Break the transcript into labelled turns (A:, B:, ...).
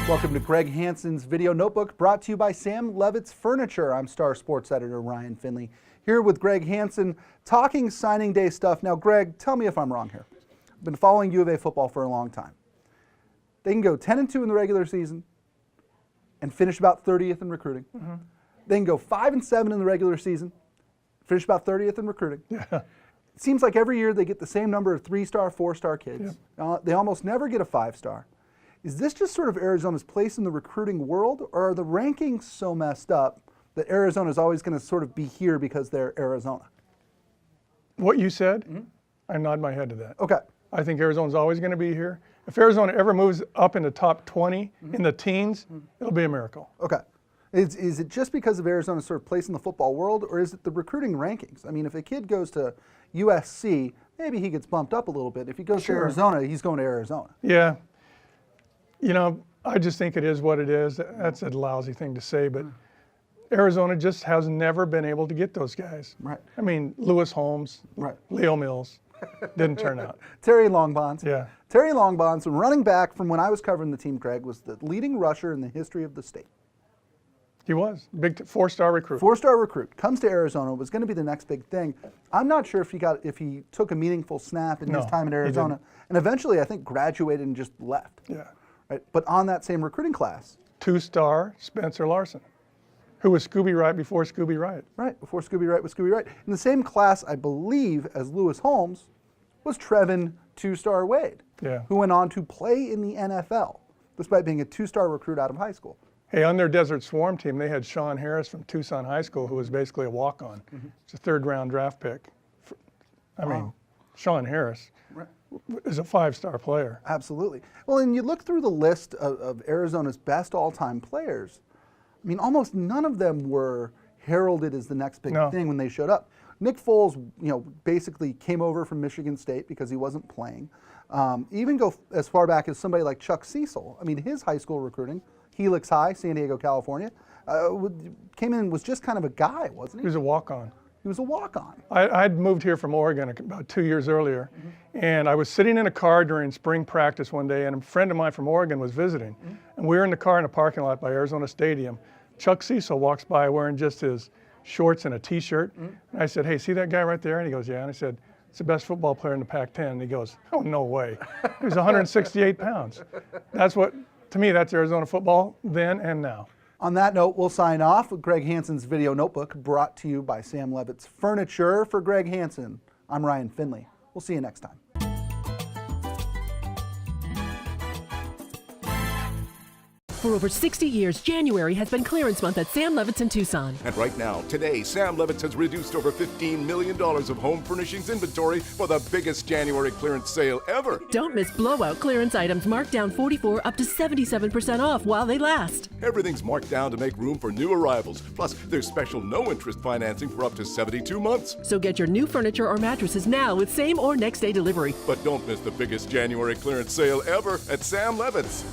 A: Welcome to Greg Hansen's Video Notebook, brought to you by Sam Levitt's Furniture. I'm Star Sports Editor Ryan Finley, here with Greg Hansen, talking signing day stuff. Now, Greg, tell me if I'm wrong here. I've been following U of A football for a long time. They can go 10-2 in the regular season and finish about 30th in recruiting. Mm-hmm. They can go 5-7 in the regular season, finish about 30th in recruiting. Yeah. It seems like every year they get the same number of 3-star, 4-star kids. Yep. They almost never get a 5-star. Is this just sort of Arizona's place in the recruiting world, or are the rankings so messed up that Arizona is always going to sort of be here because they're Arizona?
B: What you said, I nod my head to that.
A: Okay.
B: I think Arizona's always going to be here. If Arizona ever moves up in the top 20 in the teens, it'll be a miracle.
A: Okay. Is it just because of Arizona's sort of place in the football world, or is it the recruiting rankings? I mean, if a kid goes to USC, maybe he gets bumped up a little bit. If he goes to Arizona, he's going to Arizona.
B: Yeah. You know, I just think it is what it is. That's a lousy thing to say, but Arizona just has never been able to get those guys.
A: Right.
B: I mean, Lewis Holmes,
A: right.
B: Leo Mills, didn't turn out.
A: Terry Longbonds.
B: Yeah.
A: Terry Longbonds, running back from when I was covering the team, Greg, was the leading rusher in the history of the state.
B: He was. Big 4-star recruit.
A: 4-star recruit. Comes to Arizona, was going to be the next big thing. I'm not sure if he took a meaningful snap in his time in Arizona. And eventually, I think, graduated and just left.
B: Yeah.
A: Right? But on that same recruiting class.
B: 2-star Spencer Larson, who was Scooby Wright before Scooby Wright.
A: Right, before Scooby Wright was Scooby Wright. In the same class, I believe, as Lewis Holmes, was Trevin 2-star Wade, who went on to play in the NFL, despite being a 2-star recruit out of high school.
B: Hey, on their Desert Swarm team, they had Sean Harris from Tucson High School, who was basically a walk-on. It's a 3rd-round draft pick. I mean, Sean Harris is a 5-star player.
A: Absolutely. Well, and you look through the list of Arizona's best all-time players, I mean, almost none of them were heralded as the next big thing when they showed up. Nick Foles, basically came over from Michigan State because he wasn't playing. Even go as far back as somebody like Chuck Cecil. I mean, his high school recruiting, Helix High, San Diego, California, came in and was just kind of a guy, wasn't he?
B: He was a walk-on.
A: He was a walk-on.
B: I'd moved here from Oregon about 2 years earlier, and I was sitting in a car during spring practice one day, and a friend of mine from Oregon was visiting. And we were in the car in a parking lot by Arizona Stadium. Chuck Cecil walks by wearing just his shorts and a T-shirt. And I said, "Hey, see that guy right there?" And he goes, "Yeah." And I said, "It's the best football player in the Pac-10." And he goes, "Oh, no way." He was 168 pounds. That's what, to me, that's Arizona football then and now.
A: On that note, we'll sign off with Greg Hansen's Video Notebook, brought to you by Sam Levitt's Furniture. For Greg Hansen, I'm Ryan Finley. We'll see you next time.
C: For over 60 years, January has been clearance month at Sam Levitt's in Tucson.
D: And right now, today, Sam Levitt's has reduced over $15 million of home furnishings inventory for the biggest January clearance sale ever.
C: Don't miss blowout clearance items marked down 44 up to 77% off while they last.
D: Everything's marked down to make room for new arrivals. Plus, there's special no-interest financing for up to 72 months.
C: So get your new furniture or mattresses now with same or next day delivery.
D: But don't miss the biggest January clearance sale ever at Sam Levitt's.